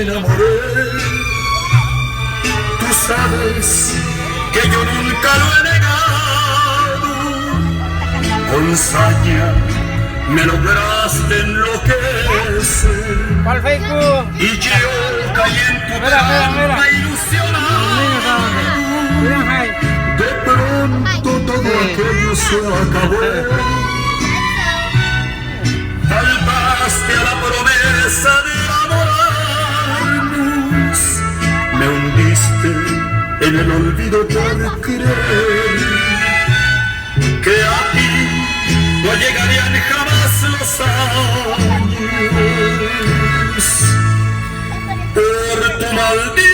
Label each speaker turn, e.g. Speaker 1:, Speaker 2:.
Speaker 1: me enamoré. Tú sabes que yo nunca lo he negado. Con saña me lograste enloquecer.
Speaker 2: ¿Cuál Facebook?
Speaker 1: Y yo caí en tu trampa ilusionado. De pronto todo aquello se acabó. Faltaste a la promesa de adorarnos. Me hundiste en el olvido por creer que a ti no llegarían jamás los años. Por tu maldita